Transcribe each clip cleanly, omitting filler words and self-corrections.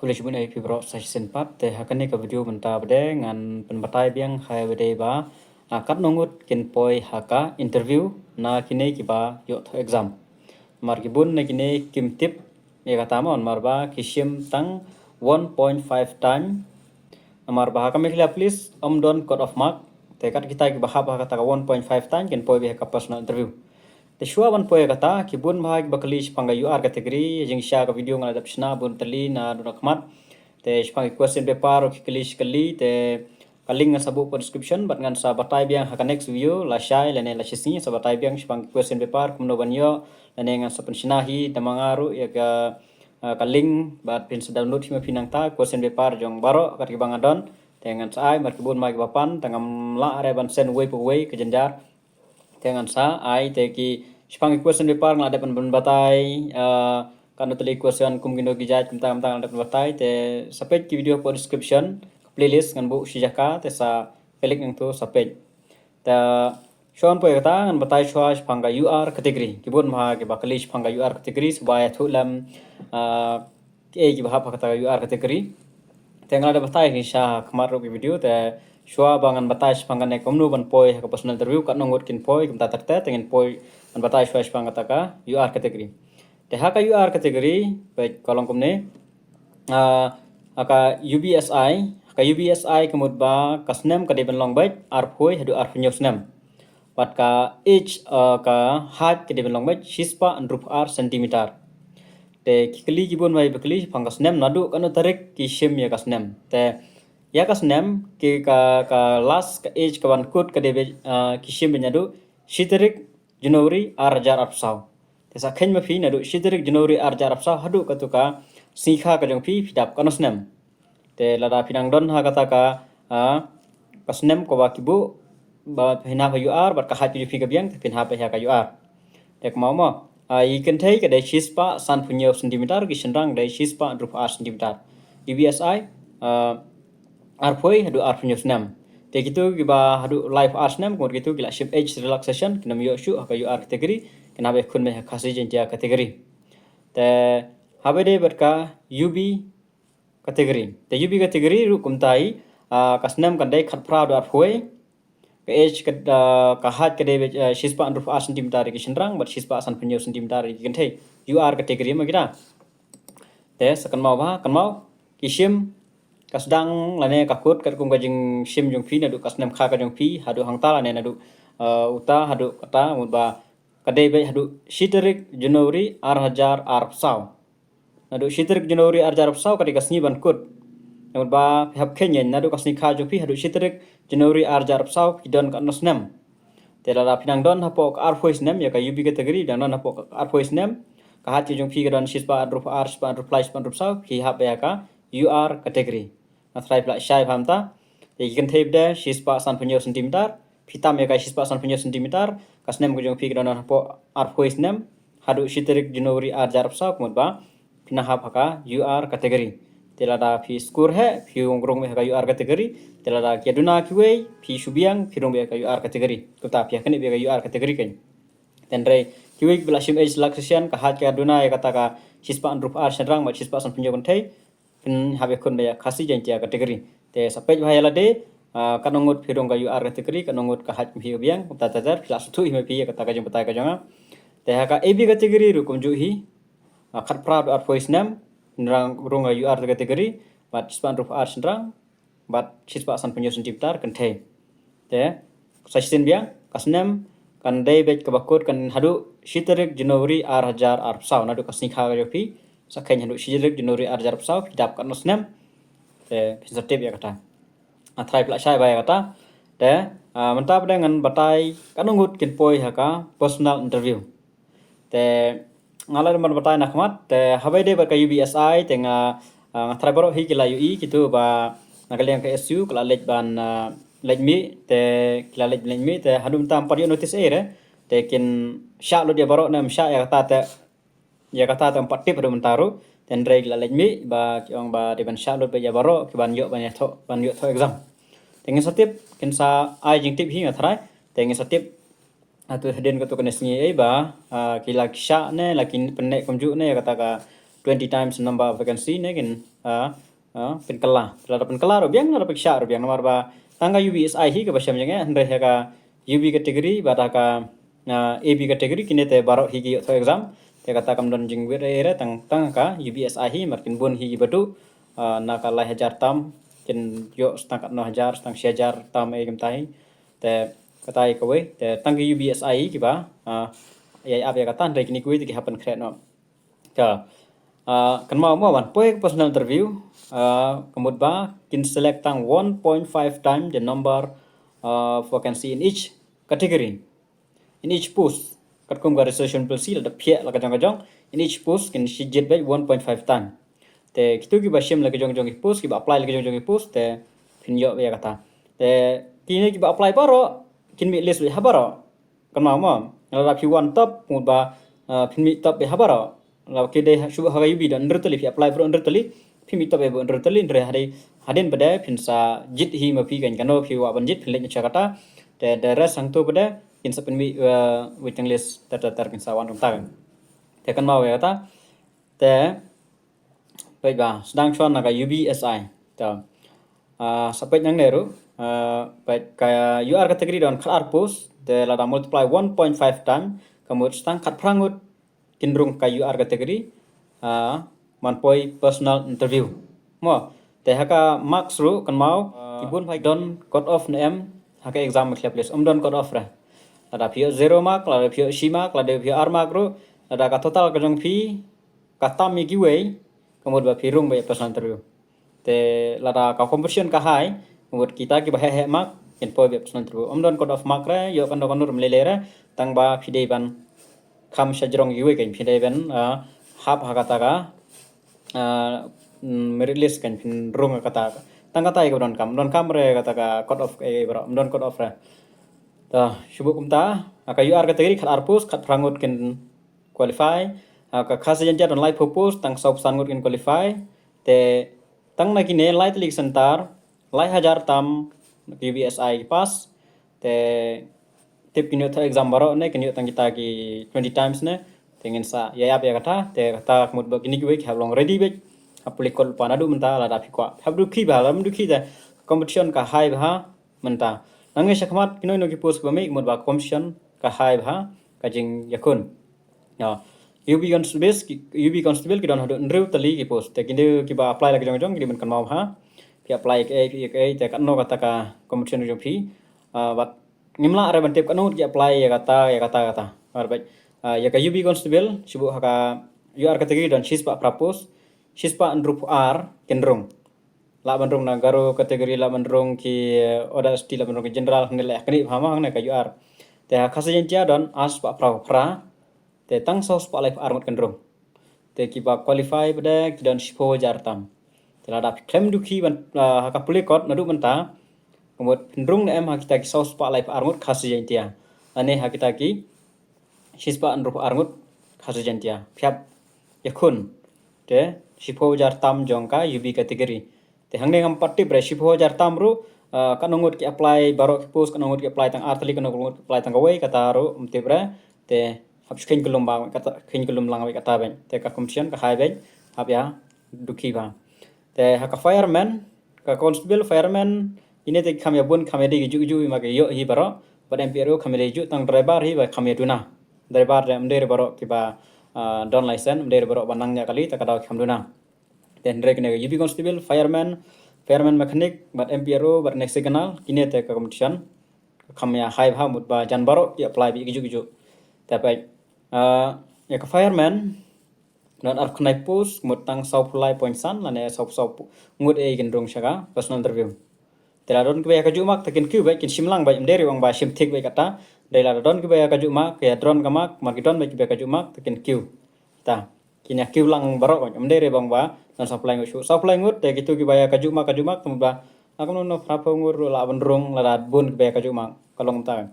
Kuliah cuma ai fibro session pat te hakane ka video benta bade ngan penbatai biang hai bade ba kat nongut kin poi haka interview na kine ki ba yo tho exam mar ki bun na kine kim tip ya kata mon mar ba kishim tang 1.5 time mar ba haka mekla please don code of mark te kat kita ki ba ha ba kata 1.5 time kin poi bi haka personal interview te shua ban poe kata kibun bahag bakali spanga UR kategori jeng sha ka video ngala dapsna bun tali na duna khamat te spanga question paper o kikali sekali te kaling sabu po description bat ngan sa batai biang haka next video la shai lene la sisi sa batai biang spanga question paper kumno banyo lene ngan sa penshinahi tamangaru ya ka kaling bat pin sa download hima pinang ta question paper jong baro kat bang adon te ngan sa ai mar kibun mai bapan tangam la are ban sen way po way ke jenjar dengan sa ai te ki spang question paper ngala dapat batai kan tuli question kum gindo gijat kum tam tam dapat batai te sapet ki video po description playlist ngan bu sijaka te sa pelik nang tu sapet ta shon po kata ngan batai shwa spanga UR kategori kibun ma ke bakali spanga UR kategori subaya thulam ki bahap kata UR kategori tengah ada batai ni sha kemaru video te shua bangan batai spanga ne komnu ban poi ka personal interview kat nongot kin poi kum ta takte tengen poi ban batai shua spanga taka UR kategori te haka UR kategori baik kolong kumne aka UBSI ka UBSI kemud ba kasnem ka deben long baik arphoi hadu arphnyos nem pat ka h ka height ka deben long baik shispa andrup r centimeter te kikli kibun mai bekli pangkas nem nadu kanu tarik ki shim ya kasnem te ya kasnem ki ka last ka age ka ban kut ka debe ki shim nyadu shitarik Januari arjar apsau te sa khen ma phi nadu shitarik Januari arjar apsau hadu katuka sikha ka jong phi phidap kanosnem te lada pinang don ha kata ka kasnem ko ba kibu ba phina ba UR bat ka hat ki phi ka biang pinha pa ka UR tek mau mo ikan thai ka dai shispa san punyo centimeter ki senrang dai shispa drup r centimeter UBSI arphoi hadu arphunyo snam te gitu giba hadu live r snam ko gitu gila ship age relaxation kinam yo shu ka UR kategori kena be khun me khasi jentia kategori te habe de berka UB kategori te UB kategori ru kumtai kasnam kan dai khat pra do arphoi ke age ka hat ke de shispa andruf a centimeter ki senrang bat shispa asan punyo centimeter ki kan thai UR kategori ma kita te sakan mau ba kan mau kishim kasdang lane kakut kat kum kajing shim jong phi nadu kasnem kha ka jong phi hadu hangta lane nadu uta hadu kata mudba kadai be hadu shitarik Januari arhajar arpsau nadu shitarik Januari arjar arpsau kadi kasni ban kut mudba hab khenyen nadu kasni kha jong phi hadu shitarik Januari arjar arpsau kidon ka nosnem telala pinang don hapok arphois nem ya ka UB kategori dan don hapok arphois nem ka hati jong phi kadon shispa adrup r spa adrup fly spa adrup sau ki hab ya ka UR kategori natrai pla shai phamta ikan thep de shispa san punyo centimeter pitam ya ka shispa san punyo centimeter kasnem ko jong phi kadon hapo arphois nem hadu shitarik Januari arjar arpsau kumba pina hab ka UR kategori telada phi score hai phi ongrong me ka UR kategori telada keduna kiwei phi subiang phi rong be ka UR kategori kota phi kane be ka UR kategori kan tenre kiwei bela shim age relaxation ka hat ka duna ya kata ka shispa andrup ar senrang ma shispa san punyo kon thai pin habe kun be khasi jentia kategori te sapej bhayala de kanongut phi rong ka UR kategori kanongut ka hat phi biang kota tajar class 2 hime phi kata ka jong bata ka jonga te ha ka AB kategori ru kum ju hi khat pra ar voice nam nrang rong UR kategori bat span ruf ar senrang bat shispa san punyo centimeter kan thai te sastin biang kasnem kan dai bet ka bakut kan hadu shitarik Januari arhajar arpsau nadu kasni kha ga phi sakhen hadu shitarik Januari arhajar arpsau dap kan nosnem te pinsertip ya kata athrai pla shai bai kata te mantap dengan batai kanungut kin poi haka personal interview te ngalai man batai nakmat te habai de ba ka UBSI tenga athrai baro hi kila UI kitu ba nagaliang ka SU kala lej ban lej mi te kila lej mi te hadum tam par notice ere te kin sha lo dia baro nam sha ya kata tam patip hadum taru ten reg la lej mi ba kyong ba de ban sha lo be ya baro ki ban yo ban yo tho exam tengen satip kin sa ai jing tip hi ngathrai tengen satip atu heden ka to kenesni ai ba kila sha ne lakin penek komju ne kata ka 20 times number of vacancy ne kin pen kala la pen kala ro biang la pen sha ro biang nomor ba tangga UBSI hi ke basam jange andre ha ka UB category ba ta ka AB category kine te baro hi ki to exam te kata kam don jing re tang ka UBSI hi markin bun hi batu na ka la hajar tam kin yo stang 9,000 stang 1,000 tam e gam tai te kata ai kowe te tang ki UBSI ki ba ya ab ya kata andre kini kuwi ti happen kret no ka kan mau ban poe personal interview kemudian ba kin select tang 1.5 time the number of vacancy in each category in each post kat kum ga registration policy la phia la ka jong in each post kin shijit by 1.5 time te kitu ki ba shim la ka jong post ki ba apply la ka jong post te phin yo ya kata te kini ki ba apply paro kin mi list ha baro kan mau la phi one top mu ba phin mi top be ha baro la ke de shu ha ga yubi dan nrtali phi apply pro nrtali phi mi top be nrtali ndre hadin bade phin sa jit hi ma phi kan kano phi wa ban jit phin le cha kata te the rest sang tu bade kin sa phin mi waiting list tar kin sa wan rum ta te kan mau ya kata te baik ba sedang chuan naga UBSI ta sampai yang neru baik kaya UR category don khar post de la multiply 1.5 time kemudian sedang kat prangut kinrung ka UR category manpoi personal interview mo te haka marks ru kan mau ibun phai don cut off nem haka exam klep les don cut off ra ada pio 0 mark la pio shi mark la de pio r mark ru ada ka total ka jong phi ka tam mi giwei kemudian ba pirung ba personal interview te lada ka competition ka hai kemudian kita ki ba he mark in poi ba personal interview don cut off mark ra yo kan don rum le ra tang ba phidei ban kham sajrong giwei kan phidei ban hap hakata ka merit list kan phin rung kata tang kata ko don kam re kata ka cut off e bro don cut off ra ta shubu kumta aka UR category khat arpus khat prangut kin qualify ka khasa jan don live purpose tang sop sangut kin qualify te tang na kine light league center lai hajar tam UBSI pass te tip kinyo tha exam baro ne kinyo tang kita ki 20 times ne tengin sa ya kata te kata kemud ba kini ki hablong ready be aplikol panadu menta la da fikwa habdu ki ba lam du ki da competition ka hai ba menta nange shakmat kino no ki post ba me mud ba competition ka hai ba ka jing yakun ya UB constable ki don hadu nrew tali ki post te kindu ki ba apply la ki jong ki man kan mau ha ki apply ke te kan no kata ka competition jo phi bat ngimla are ban tip kan no ki apply ya kata baik ya ka UB constable sibu haka UR category dan shispa propose shispa andrup R kendrung la bandrung na garo kategori la bandrung ki oda sti la bandrung ki general nilai kani phama hang na ka UR te khasa jen tia don as pa pra te tang sos pa life armut kendrung te ki ba qualify pada ki don shipo jartam te la da klem du ki ban haka puli kot nadu menta kemud kendrung na em hakita ki sos pa life armut khasa jen tia ane hakita ki shispa andrup armut khasa jen tia phap yakun te shipo jartam jongka UB category te hangne ngam patti bre shipo jartam ru kanongut ki apply baro ki post kanongut ki apply tang artli kanongut apply tang gawai kata ru umte bre te hab skin kulum bang kata kin kulum lang wi kata ben te ka competition ka hai ben hab ya duki ba te haka fireman ka constable fireman ine te khamya bun khamya de ju ma ke yo hi baro ba MPRO khamya ju tang driver hi ba khamya tuna driver de amde baro ki ba don license amde baro banangnya kali ta kada khamduna then rek ne UB constable fireman mechanic bat MPRO bat next signal kine te ka competition khamya hai bha mut ba jan baro ki apply bi ju tapi ya ka fireman non ar khnai post mut tang sau pulai point san la ne sau ngut e gen rong shaga personal interview tela don ke ka jumak takin ku ba kin simlang ba imderi wang ba sim thik ba kata dela don ke ba ka jumak ke drone kamak markidon ba ke ka jumak takin ku ta kinya ku lang baro imderi bang ba non supply ngut te gitu ke ba ka jumak tum ba aku no frapo ngur la bandrong la bun ke ba ka jumak kalong ta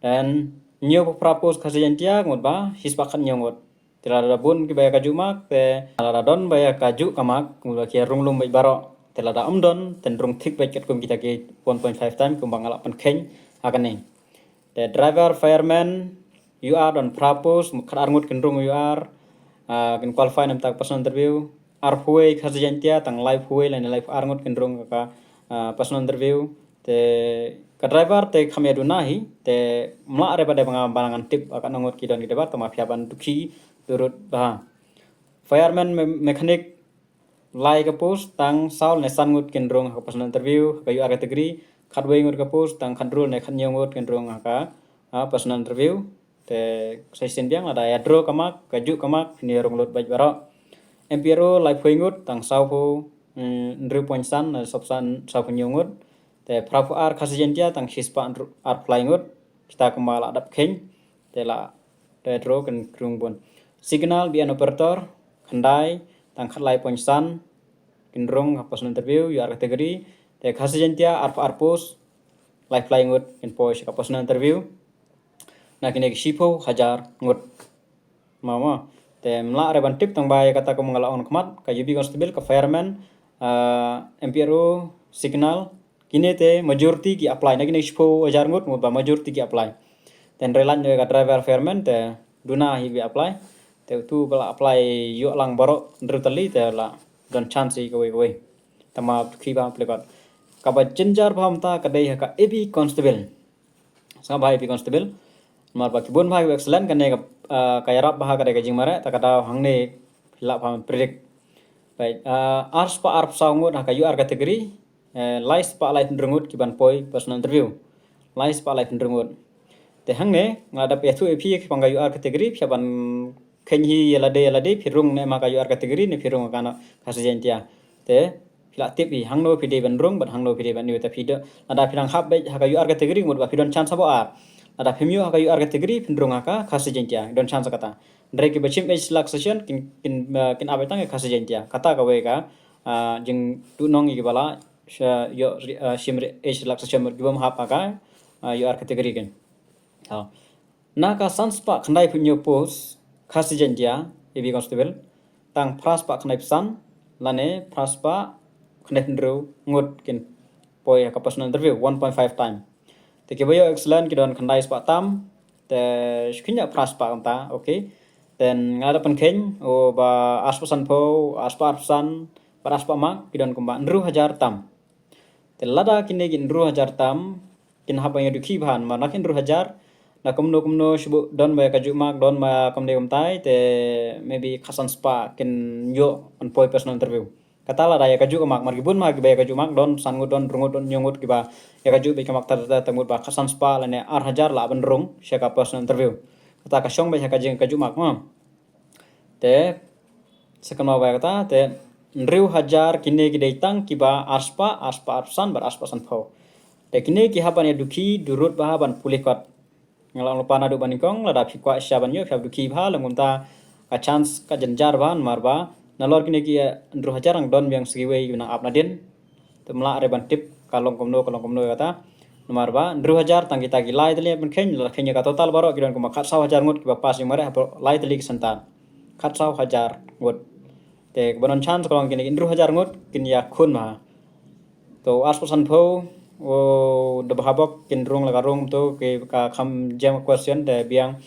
dan nyo propose khasian tia ngut ba hispa khan ngot tela bun ke ba ka jumak te la don ba ka ju kamak ngut ke runglum ba baro tela da don ten rung thik ba ket kum kita ke 1.5 time kum bangala pan khen hakane te driver fireman UR don propose khar ngut ken rung UR kin qualify nam tak personal interview ar huwe khasi jantia tang live huwe lain live arngot kin rong ka personal interview te ka driver te khamya dunahi te mla are pada balangan tip akan nongot kidon ki debat tama phiaban tukhi turut bah fireman mechanic lai ka post tang saul ne sangut kin rong ka personal interview ka yu ar kategori khatwe ngut ka post tang khandrul ne khanyo ngut kin rong ka personal interview te session biang ada ya draw kamak kaju kamak ni rong lot baj baro empiro live ngut tang sau ho ndru ponsan sopsan sau ngut te prafu ar khasijentia tang hispa ar fly ngut kita kemal adap khen te la te draw kan krung bon signal bi an operator khandai tang khatlai ponsan kinrong personal interview yu ar kategori te khasijentia ar post live fly ngut in post ka personal interview na kini shipo hajar ngut mama te mla reban tip tang bai kata ko mangala on kmat ka yubi constable ka fireman MPRO signal kini te majority ki apply na kini shipo hajar ngut ba majority ki apply ten relan ka driver fireman te duna hi bi apply te tu bala apply yo lang baro ndrutali te la don chance ko we tama khiba aplikot ka ba jinjar bhamta ka dei ka ab constable sa bai ab constable mar ba kibun bhag excellent kan ne ka yarap bah ka de jing mare ta kata hangne la pham predict bai ars pa arp saungut ha ka yu ar kategori lies pa life ndrungut kiban poi personal interview lies pa life ndrungut te hangne ngada pe thu epi ki pangga yu ar kategori phaban khenhi yala de phirung ne ma ka yu ar kategori ne phirung kana khasijentia te la tip hi hangno pide ban rung ban hangno pide ban yu ta phide ada phirang hab be ha ka yu ar kategori mut ba phidon chance bo ar ada femio ha ka yu ar kategori phindrung ka khasijentia don chance kata ndre ki bachim age relaxation kin abetang khasijentia kata ka we ka jing tu nong ki bala yo shimre age relaxation mut gibam ha pa ka yu ar kategori ken na ka sanspa khnai phunyo post khasijentia ebi constable tang praspa khnai san lane praspa khnai phindru ngut kin poi ka personal interview 1.5 time te ke bayo excellent ki don khandai spa tam te shkinya praspa kamta okay then ngada pen khen o ba aspasan po aspan paraspa mak ki don kumba ndru hajar tam te lada kine gin ndru hajar tam kin haba yang dukhi bhan ma nakin ndru hajar na kumno shubu don ba ka jumak don ma komde komtai te maybe khasan spa kin yo on poi personal interview kata la daya kaju mak margibun ma gibe kaju mak don sangut don rungut don nyungut kiba ya kaju be kamak tar tamut ba khasan spa lane ar hajar la ban rung sheka personal interview kata ka shong be kaju mak ma te sekama ba kata te ndriu hajar kine ki deitang kiba aspa arsan bar aspa san pho te kine ki haban ya dukhi durut ba ban pulikot ngalang lupa nadu banikong lada phikwa syaban yo phab dukhi bha langumta ka chance ka janjar ban marba nalor kini ki ndru hajarang don yang siwe na apna din temla reban tip kalong komno kata marba ndru hajar tang kita ki lai tali ben khen la khenya ka total baro kiran ko makhat 1,000 ngut ki ba pas mare lai tali santan khat 1,000 ngut te bonon chance kalong kini ndru hajar ngut kin ya khun ma to aspasan pho o de bahabok kin rung la rung to ke ka kham jam question de biang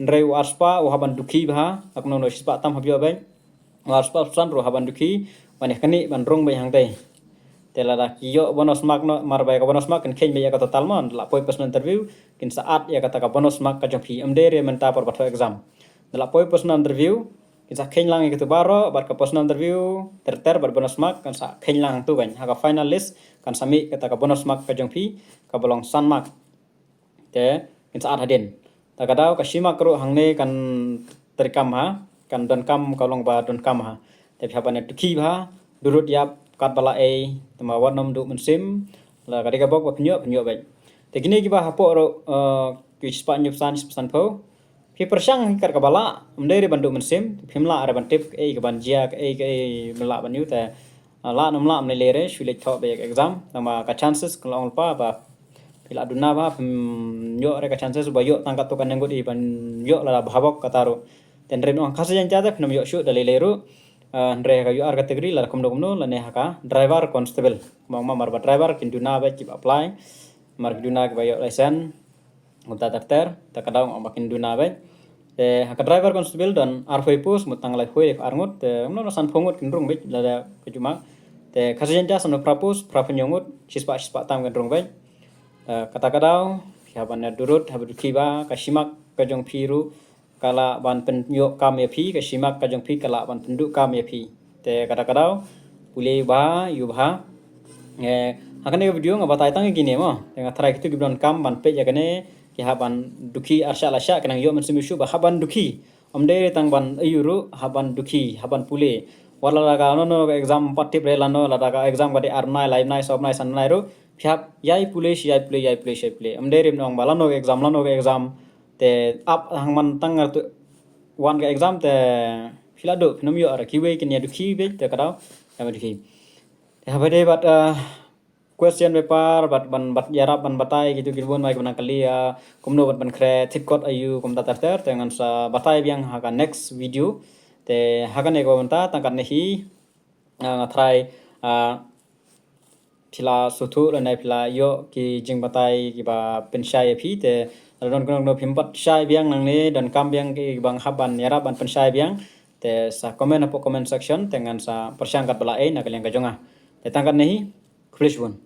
ndreu aspa o haban dukhi bha akno no spa tam habyo ben aspa san ro haban dukhi mane kani ban rung be hang te tela da kiyo bonus mark no marbai ka bonus mark kin khen be ya ka total mon la poi personal interview kin saat ya kata ka bonus mark ka jompi amde re menta por batho exam la poi personal interview kin sa khen lang itu baro bar ka personal interview ter bar bonus mark kan sa khen lang tu ban ha ka final list kan sami kata ka bonus mark ka jompi ka bolong san mark te kin saat hadin ta kadau ka shima kro hangne kan terkam ha kan don kam kalong ba don kam ha te phapane tukhi bha durut yap kat bala e tama wanom du mensim la kadika bok phnyo bai te kini ki ba hapo ro ki spa nyup san san pho phi persang kar ka bala mdere bandu mensim phimla are ban tip e ka ban jia ka e mala ban yu te la nom la mne lere shule tho be exam tama ka chances kalong pa ba pila duna ba yo re ka chances ba yo tangkat to kan ngot i ban yo la bhabok kataro ten ren on khase jan jada phnam yo shu daleleru ndre ka yu ar kategori la komno la ne haka driver constable ma marba driver kin duna ba ki apply mar duna ba yo license unta daftar ta kadang makin duna ba te hak driver konstabil dan arfoi pus mutang lai hoi arngut te no san phongut kindrung bej lada kejuma te khasijenta san prapus prapenyongut sispa tam kindrung bej kata kadau haban durut habdu kiba kasimak kajong piru kala ban penyok kam ya pi kasimak kajong pi kala ban penduk kam ya pi te kata kadau pulei ba yubha hakane video ngabatai tang gini mo tengah try itu gibran kam ban pe jagane ki haban duki arsha lasha kenang yo mensumishu ba haban duki omde tang ban ayuru haban duki haban pule wala laga no exam patip re lano laga exam gade arnai live nai sob nai san nai ro phap yai pule shai pule omde rim nong balano exam te up hangman tang tu wan ga exam te filado phinam yo ara kiwe kinya duki be te kadau ama duki habade bat question paper bat yarap ban batai gitu gitu bon mai kuna kali ya kumno ban kre thikot ayu kum tatar ter dengan sa batai biang haka next video te haka ne ko banta tangkat nehi try pila sutu la nai pila yo ki jing batai ki ba pensyai phi te don kono no phimpat syai biang nang ne dan kam biang ki bang haban yarap ban pensyai biang te sa comment section dengan sa persangkat bela na kalian kajonga te tangkat nehi Flesh one.